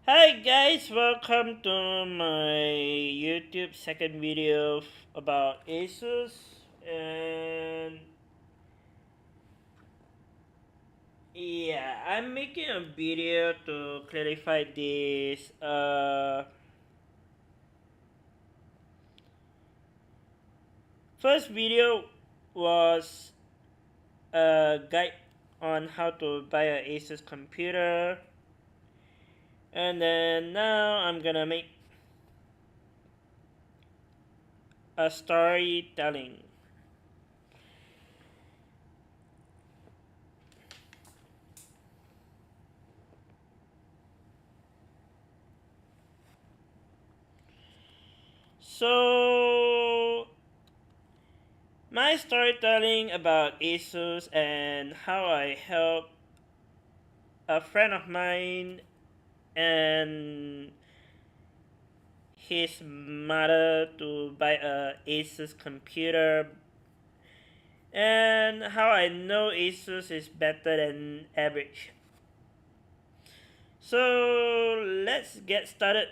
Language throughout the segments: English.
Hi guys, welcome to my YouTube second video about asus, and yeah, I'm making a video to clarify this. First video was a guide on how to buy a asus computer, and then now I'm gonna make a storytelling. So my storytelling about ASUS and how I helped a friend of mine and his mother to buy a ASUS computer, and how I know ASUS is better than average. So let's get started.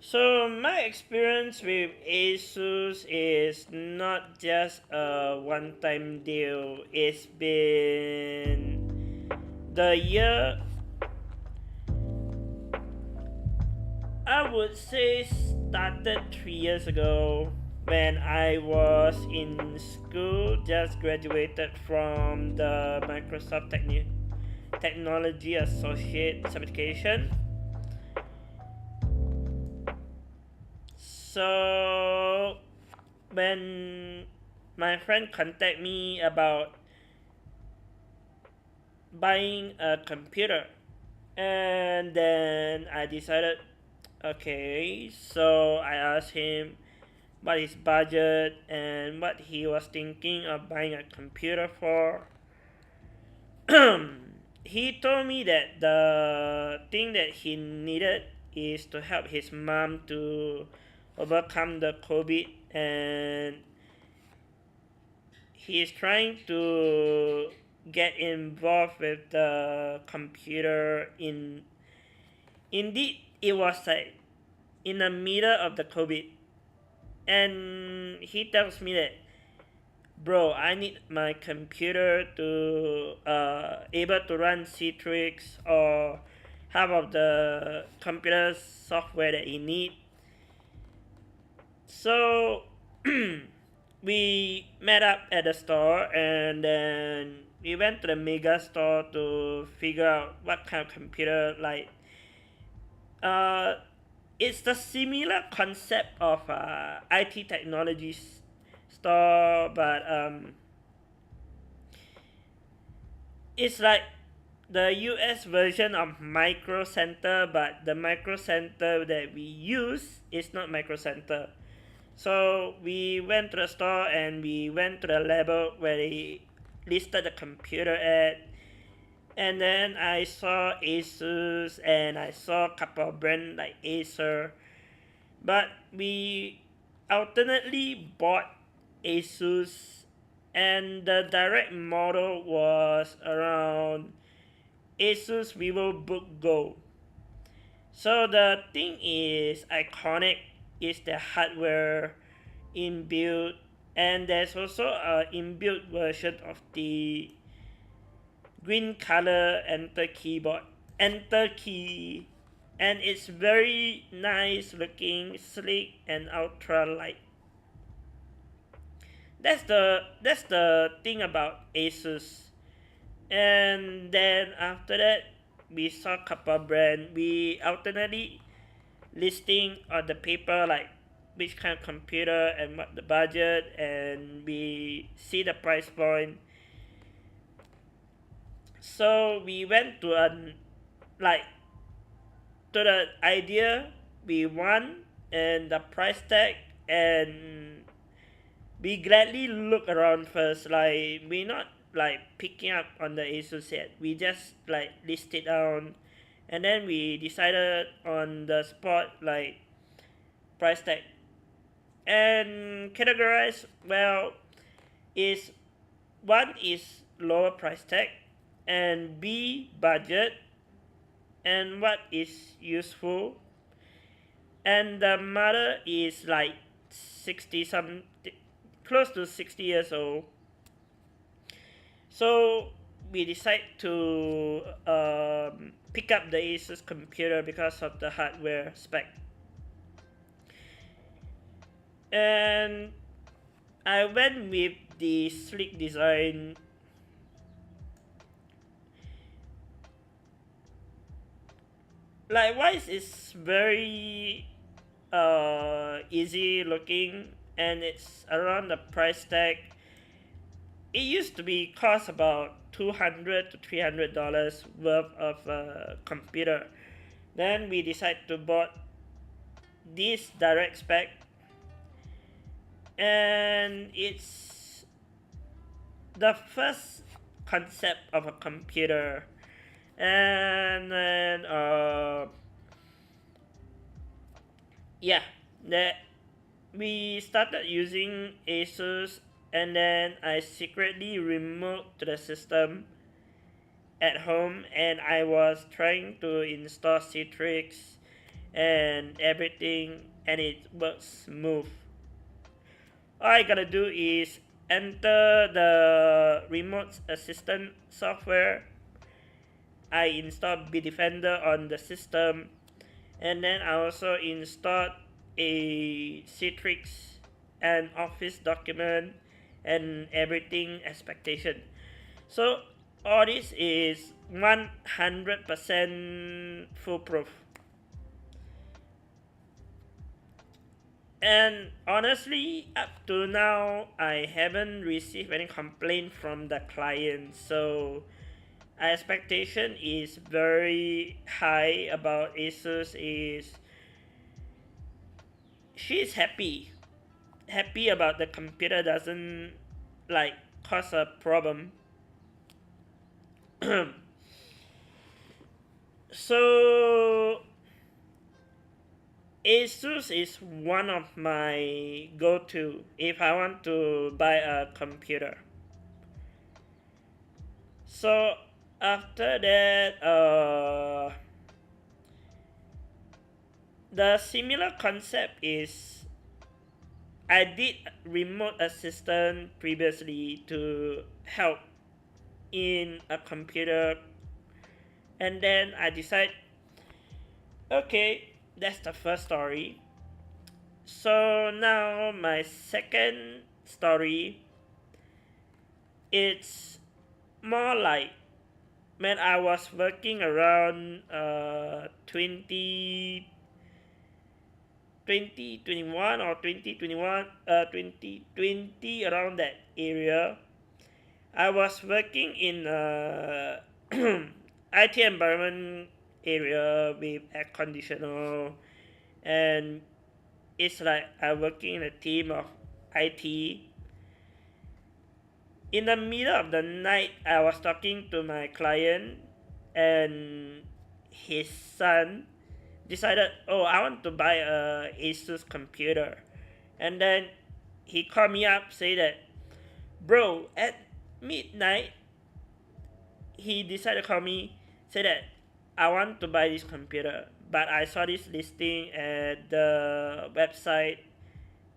So my experience with Asus is not just a one-time deal. It's been the year, I would say, started 3 years ago when I was in school, just graduated from the Microsoft Technology Associate certification. So when my friend contacted me about buying a computer, and then I decided, okay, so I asked him what his budget and what he was thinking of buying a computer for. He told me that the thing that he needed is to help his mom to overcome the COVID, and he is trying to get involved with the computer. Indeed, it was like in the middle of the COVID, and he tells me that, bro, I need my computer to able to run Citrix or half of the computer software that he need. So we met up at the store, and then we went to the mega store to figure out what kind of computer. Like, uh, it's the similar concept of IT technologies store, but it's like the US version of Micro Center, but the Micro Center that we use is not Micro Center. So we went to the store and we went to the level where they listed the computer at, and then I saw Asus and I saw a couple of brands like Acer, but we alternately bought Asus, and the direct model was around Asus VivoBook Go. So the thing is iconic is the hardware inbuilt, and there's also a inbuilt version of the green color enter key, and it's very nice looking, sleek, and ultra light. That's the thing about Asus. And then after that, we saw a couple brand. We alternately listing on the paper like which kind of computer and what the budget, and we see the price point. So we went to a like to the idea we want and the price tag, and we gladly look around first. Like, we not like picking up on the Asus yet. We just like list it down, and then we decided on the spot like price tag and categorize well is one is lower price tag and B budget and what is useful and the mother is like 60 some close to 60 years old. So we decide to pick up the asus computer because of the hardware spec, and I went with the sleek design. Likewise, it's very easy looking, and it's around the price tag. It used to be cost about $200 to $300 worth of a computer. Then we decided to bought this direct spec, and it's the first concept of a computer. And then yeah, that we started using asus, and then I secretly remote to the system at home, and I was trying to install Citrix and everything, and it works smooth. All I gotta do is enter the remote assistant software. I installed Bitdefender on the system, and then I also installed a Citrix and Office document and everything expectation. So all this is 100% foolproof. And honestly, up to now, I haven't received any complaint from the client. So our expectation is very high about Asus. Is she's happy about the computer doesn't like cause a problem. So Asus is one of my go-to if I want to buy a computer. So after that, the similar concept is I did remote assistant previously to help in a computer, and then I decide, okay, that's the first story. So now my second story, it's more like when I was working around 2021 or 2020 around that area. I was working in a IT environment area with air conditioner, and it's like I'm working in a team of IT. In the middle of the night, I was talking to my client, and his son decided, oh, I want to buy a Asus computer. And then he called me up, say that, bro, at midnight, he decided to call me, say that I want to buy this computer, but I saw this listing at the website,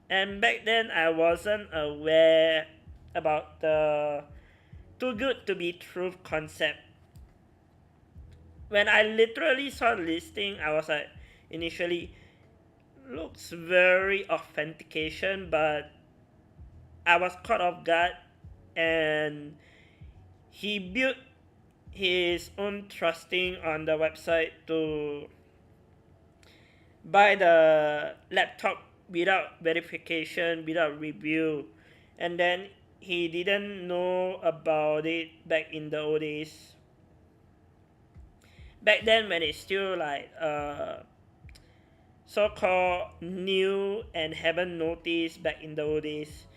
and back then I wasn't aware about the too good to be true concept. When I literally saw the listing, I was like, initially, looks very authentication, but I was caught off guard, and he built his own trusting on the website to buy the laptop without verification, without review, and then he didn't know about it back in the old days. Back then, when it's still like so-called new and haven't noticed back in the old days,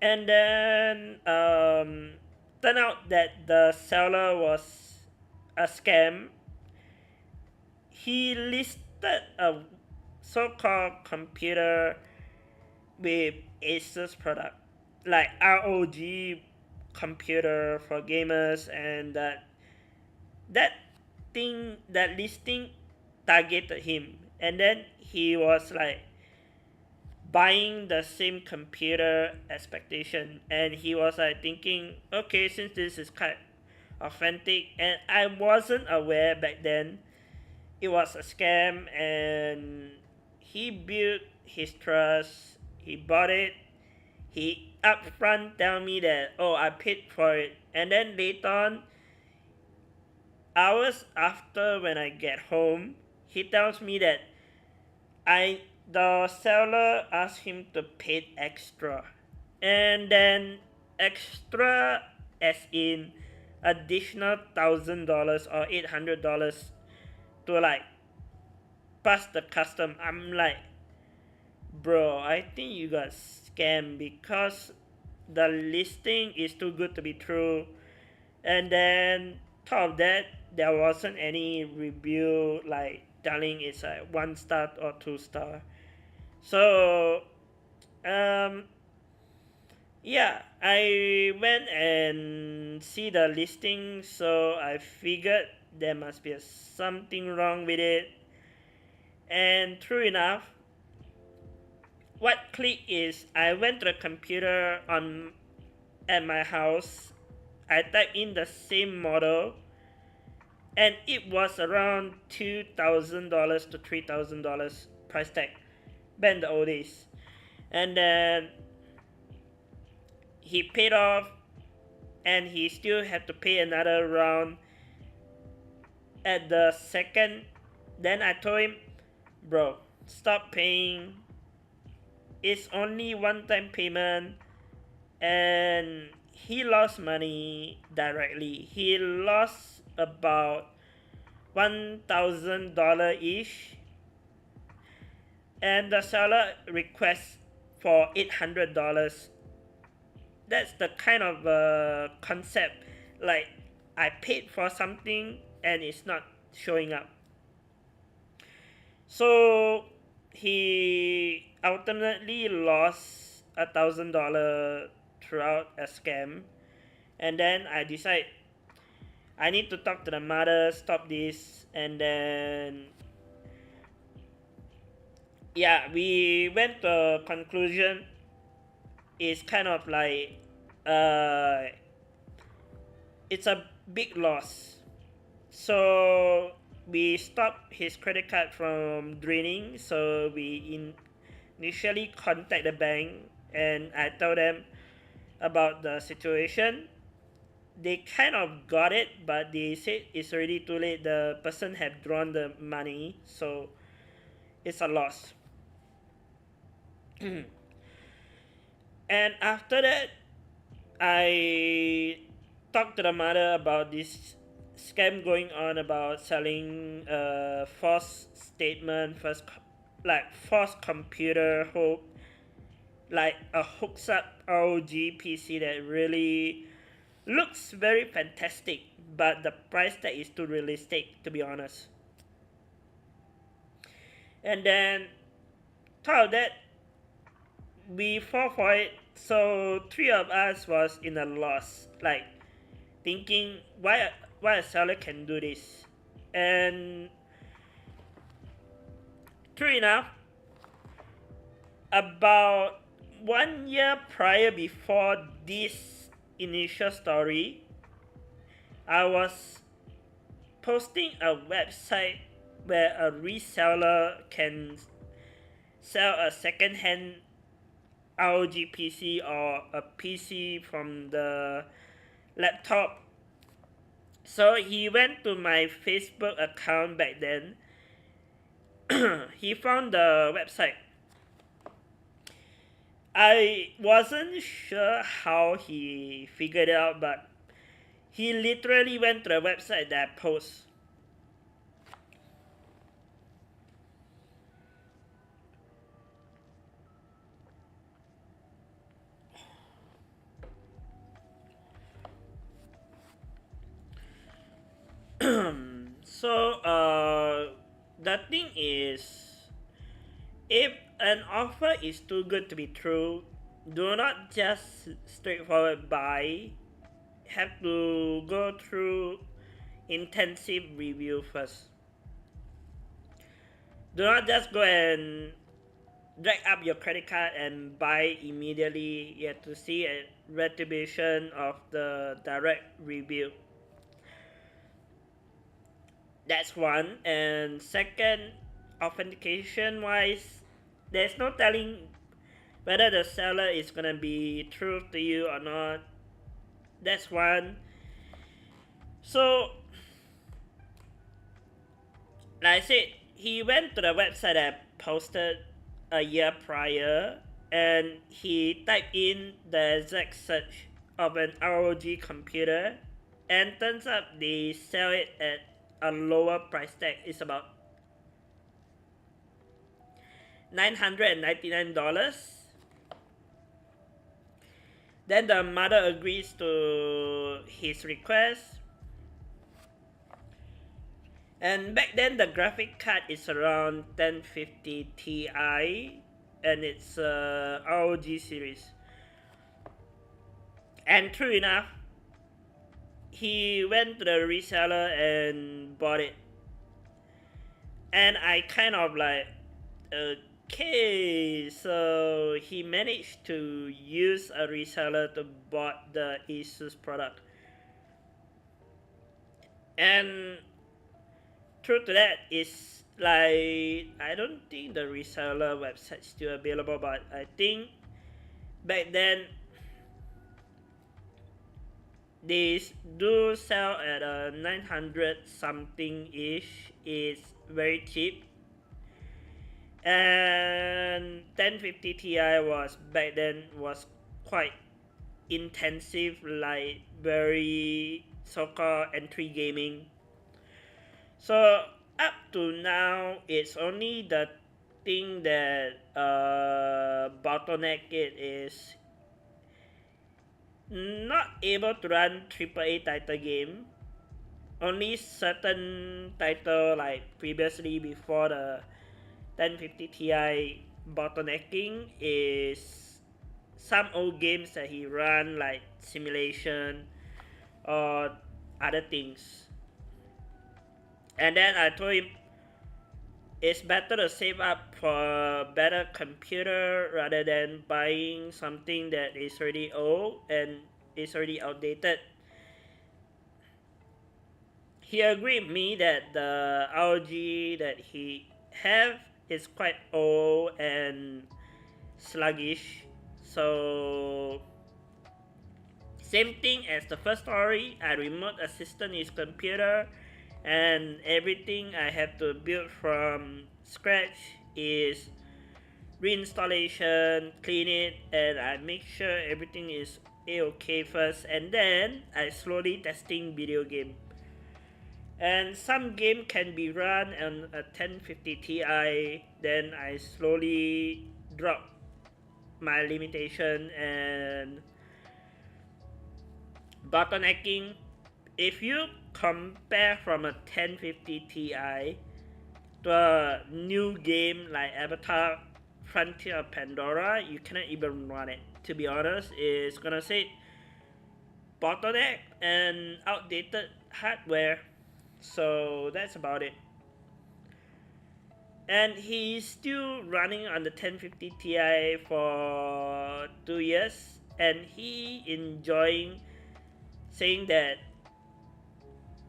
and then turned out that the seller was a scam, he listed a so-called computer with asus product, like ROG computer for gamers, and that that listing targeted him, and then he was like buying the same computer expectation, and he was like thinking, okay, since this is quite authentic, and I wasn't aware back then it was a scam, and he built his trust, he bought it, he upfront tell me that, oh, I paid for it, and then later on, hours after, when I get home, he tells me that I the seller asked him to pay extra, and then extra as in additional $1,000 or $800 to like pass the custom. I'm like, bro, I think you got scammed because the listing is too good to be true, and then top of that, there wasn't any review like telling it's like 1 star or 2 star. So um yeah, I went and see the listing, so I figured there must be something wrong with it. And true enough, what clicked is I went to the computer on at my house. I typed in the same model, and it was around $2,000 to $3,000 price tag back in the old days. And then he paid off, and he still had to pay another round at the second. Then I told him, bro, stop paying. It's only one time payment, and he lost money directly. He lost about $1,000 ish, and the seller requests for $800. That's the kind of concept, like I paid for something and it's not showing up. So he ultimately lost $1,000 throughout a scam, and then I decide I need to talk to the mother, stop this, and then yeah, we went to a conclusion. It's kind of like uh, it's a big loss. So we stopped his credit card from draining. So we initially contact the bank, and I told them about the situation. They kind of got it, but they said it's already too late. The person had drawn the money, so it's a loss. And after that, I talked to the mother about this scam going on about selling false statement, first like false computer hope, like a hooks up ROG PC that really looks very fantastic, but the price tag is too realistic, to be honest. And then thought of that, we fall for it. So three of us was in a loss, like thinking why a seller can do this. And true enough, about 1 year prior before this initial story, I was posting a website where a reseller can sell a second-hand ROG PC or a PC from the laptop. So he went to my Facebook account back then. He found the website. I wasn't sure how he figured it out, but he literally went to the website that I post. So the thing is, if an offer is too good to be true, do not just straightforward buy. Have to go through intensive review first. Do not just go and drag up your credit card and buy immediately. You have to see a retribution of the direct review. That's one. And second, authentication wise, there's no telling whether the seller is gonna be true to you or not. That's one. So, like I said, he went to the website that posted a year prior and he typed in the exact search of an ROG computer, and turns out they sell it at a lower price tag. It's about $999. Then the mother agrees to his request. And back then the graphic card is around 1050 Ti and it's ROG series. And true enough, he went to the reseller and bought it. And I kind of like, okay, so he managed to use a reseller to bought the asus product. And true to that is like, I don't think the reseller website is still available, but I think back then they do sell at a 900 something ish. Is very cheap. And 1050 Ti was back then was quite intensive, like very so-called entry gaming. So up to now, it's only the thing that bottleneck it is not able to run AAA title game. Only certain title like previously before the 1050 Ti bottlenecking is some old games that he run like simulation or other things. And then I told him it's better to save up for a better computer rather than buying something that is already old and is already outdated. He agreed with me that the ROG that he have is quite old and sluggish. So same thing as the first story, I remote assisted his computer and everything I have to build from scratch is reinstallation, clean it, and I make sure everything is a-okay first, and then I slowly testing video game. And some game can be run on a 1050 Ti, then I slowly drop my limitation and bottlenecking. If you compare from a 1050 Ti to a new game like Avatar Frontier of Pandora, you cannot even run it. To be honest, it's gonna say bottleneck and outdated hardware. So that's about it. And he's still running on the 1050 Ti for 2 years, and he enjoying saying that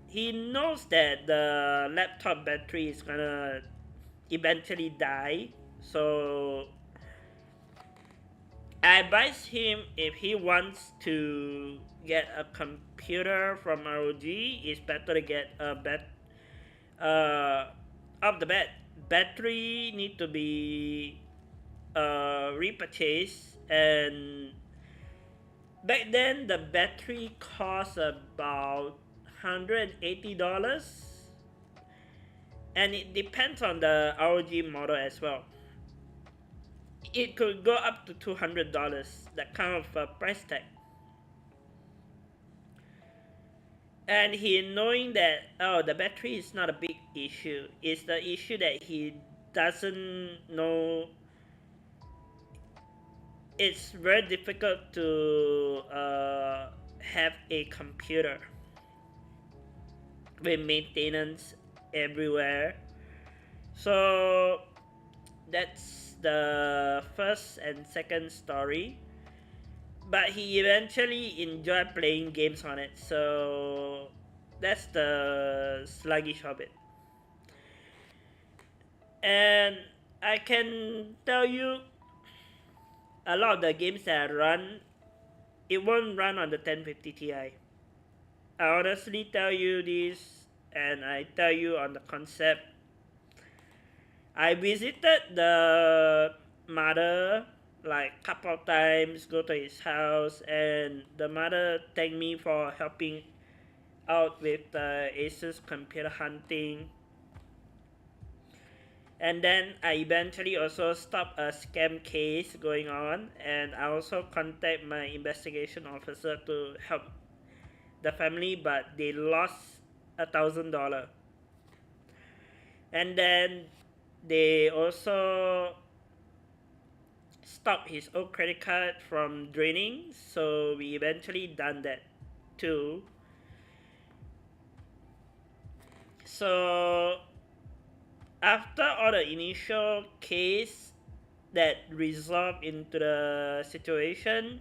he knows that the laptop battery is gonna eventually die. So I advise him, if he wants to get a computer from ROG, it's better to get a off the bat. Battery need to be repurchased, and back then the battery cost about $180, and it depends on the ROG model as well. It could go up to $200, that kind of price tag. And he knowing that, oh, the battery is not a big issue, it's the issue that he doesn't know. It's very difficult to have a computer with maintenance everywhere. So that's the first and second story. But he eventually enjoyed playing games on it, so that's the sluggish of it. And I can tell you, a lot of the games that I run, it won't run on the 1050 Ti. I honestly tell you this, and I tell you on the concept. I visited the mother like couple of times, go to his house, and the mother thanked me for helping out with the asus computer hunting. And then I eventually also stopped a scam case going on, and I also contact my investigation officer to help the family, but they lost $1,000. And then they also stopped his old credit card from draining, so we eventually done that too. So after all the initial case that resolved into the situation,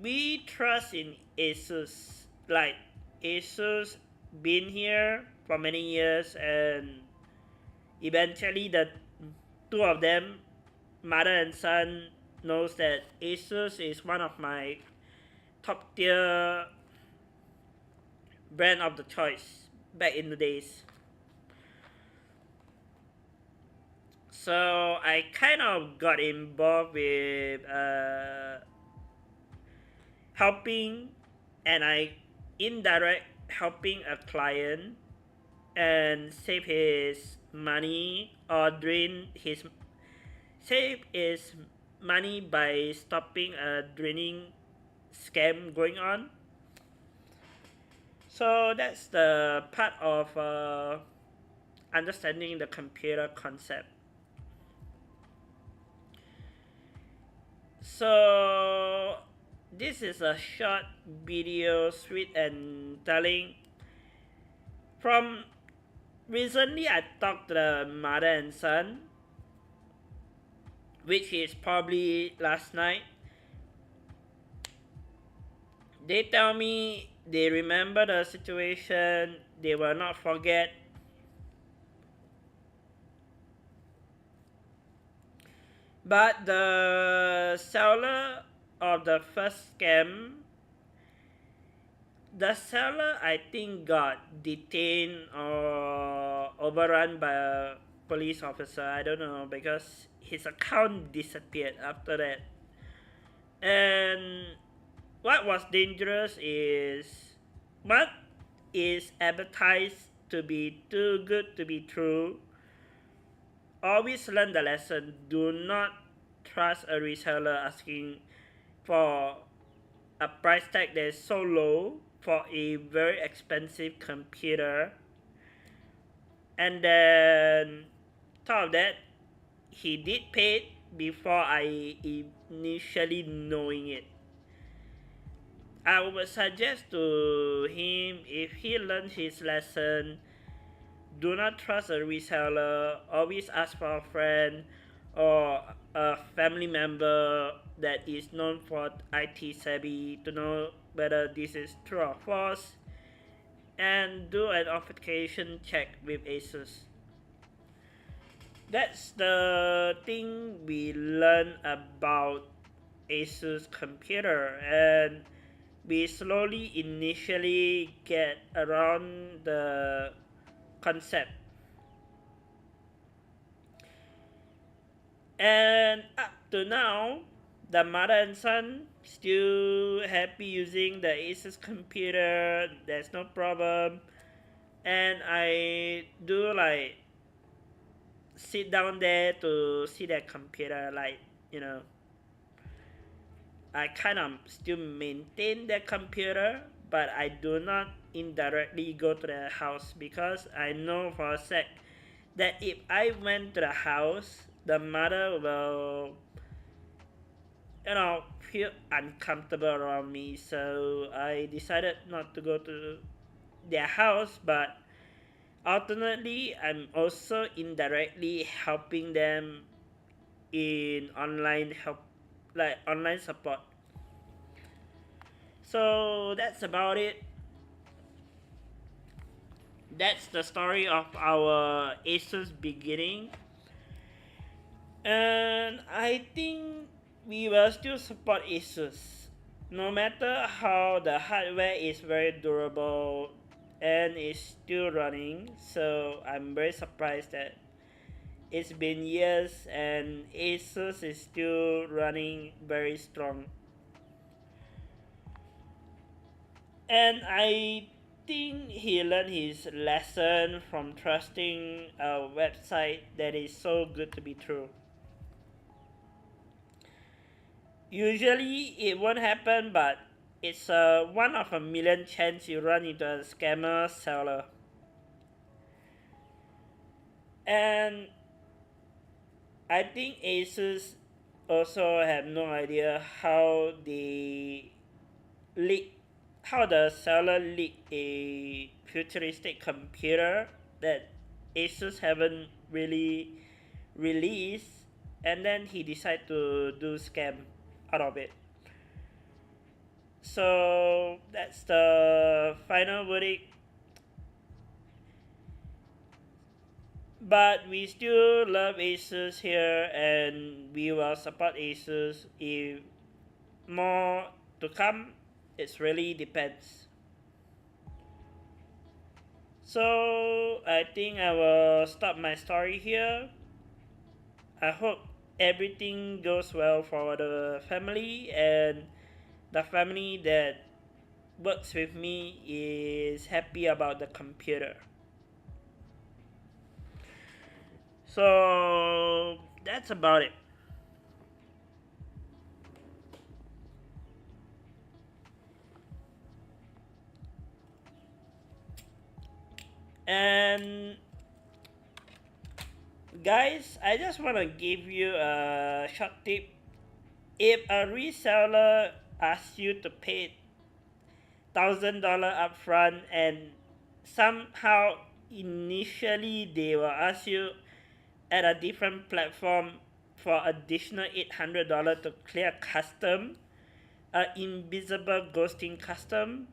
we trust in asus. Like, asus been here for many years, and eventually the two of them, mother and son, knows that asus is one of my top tier brand of the choice back in the days. So I kind of got involved with helping, and I indirect helping a client and save his money, or save his money by stopping a draining scam going on. So that's the part of understanding the computer concept. So this is a short video, sweet and telling. From recently, I talked to the mother and son, which is probably last night. They tell me they remember the situation, they will not forget. But the seller of the first scam, the seller I think got detained or overrun by a police officer. I don't know, because his account disappeared after that. And what was dangerous is what is advertised to be too good to be true. Always learn the lesson. Do not trust a reseller asking for a price tag that is so low for a very expensive computer. And then, top of that, he did pay it before I initially knowing it. I would suggest to him, if he learned his lesson, do not trust a reseller. Always ask for a friend or a family member that is known for IT savvy to know whether this is true or false, and do an authentication check with asus. That's the thing we learn about asus computer, and we slowly initially get around the concept. And up to now, the mother and son still happy using the asus computer. There's no problem. And I do like sit down there to see that computer, like, you know, I kind of still maintain that computer, but I do not indirectly go to their house because I know for a fact that if I went to the house, the mother will, feel uncomfortable around me. So I decided not to go to their house, but alternately, I'm also indirectly helping them in online help, like online support. So that's about it. That's the story of our asus beginning, and I think we will still support asus no matter how the hardware is very durable and is still running. So I'm very surprised that it's been years and asus is still running very strong. And I think he learned his lesson from trusting a website that is so good to be true. Usually it won't happen, but it's a one of a million chance you run into a scammer seller. And I think Asus also have no idea how they leak, how the seller leaked a futuristic computer that Asus haven't really released, and then he decided to do scam out of it. So that's the final verdict. But we still love Asus here, and we will support Asus if more to come. It really depends. So I think I will stop my story here. I hope everything goes well for the family, and the family that works with me is happy about the computer. So that's about it. And guys, I just want to give you a short tip. If a reseller asks you to pay $1,000 upfront, and somehow initially they will ask you at a different platform for additional $800 to clear custom, invisible ghosting custom,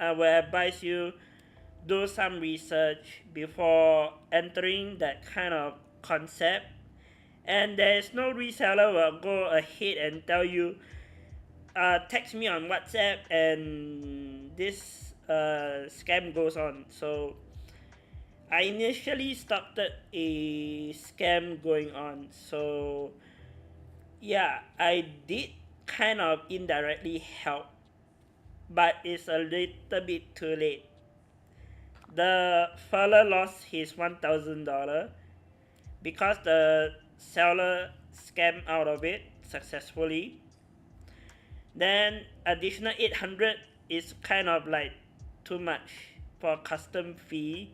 I will advise you do some research before entering that kind of concept. And there's no reseller will go ahead and tell you, text me on WhatsApp, and this scam goes on. So I initially started a scam going on. So yeah, I did kind of indirectly help, but it's a little bit too late. The fella lost his $1,000 because the seller scammed out of it successfully. Then additional 800 is kind of like too much for custom fee,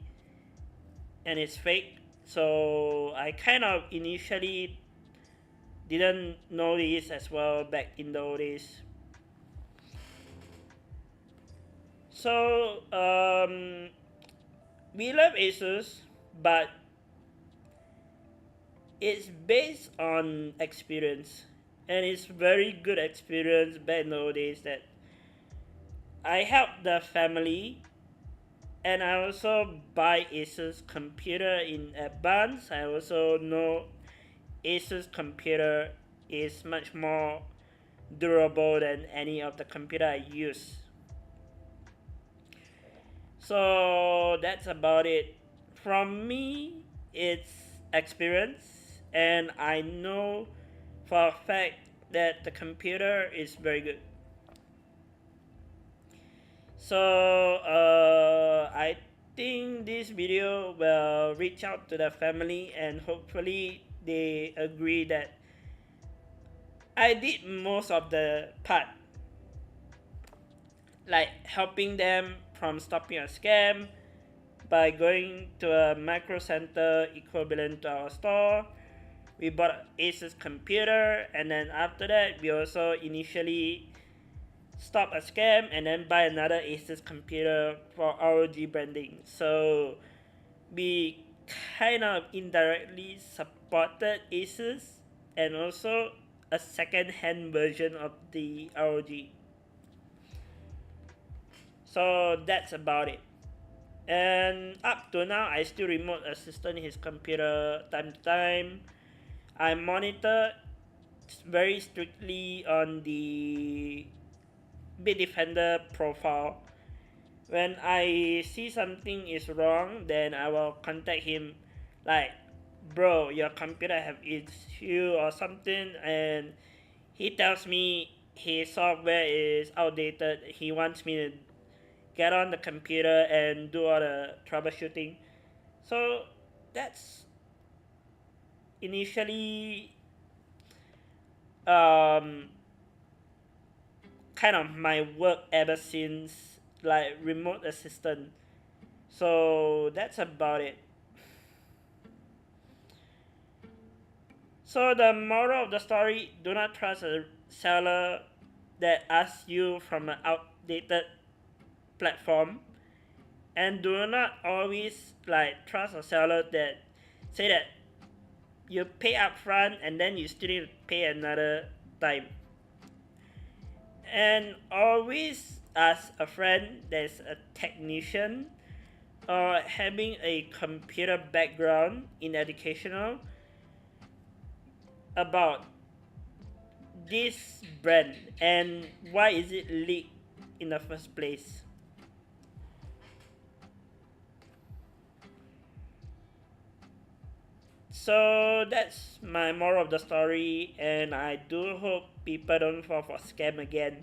and it's fake. So I kind of initially didn't know this as well back in the old days. So we love Asus, but it's based on experience, and it's very good experience back in the old days that I help the family, and I also buy Asus computer in advance. I also know Asus computer is much more durable than any of the computer I use. So that's about it. From me, it's experience, and I know for a fact that the computer is very good. So I think this video will reach out to the family, and hopefully they agree that I did most of the part. like helping them from stopping a scam by going to a micro center equivalent to our store. We bought Asus computer, and then after that we also initially stop a scam and then buy another Asus computer for ROG branding. So we kind of indirectly supported Asus and also a second hand version of the ROG. So that's about it. And up to now, I still remote assistant his computer time to time. I monitor very strictly on the Bitdefender profile. When I see something is wrong, then I will contact him, like, bro, your computer have issue or something, and he tells me his software is outdated. He wants me to get on the computer and do all the troubleshooting. So that's initially um, kind of my work ever since, like remote assistant. So that's about it. So the moral of the story: do not trust a seller that asks you from an outdated platform, and do not always like trust a seller that say that you pay upfront and then you still need to pay another time. And always ask a friend that's a technician or having a computer background in educational about this brand and why is it leaked in the first place. So that's my moral of the story, and I do hope people don't fall for scam again.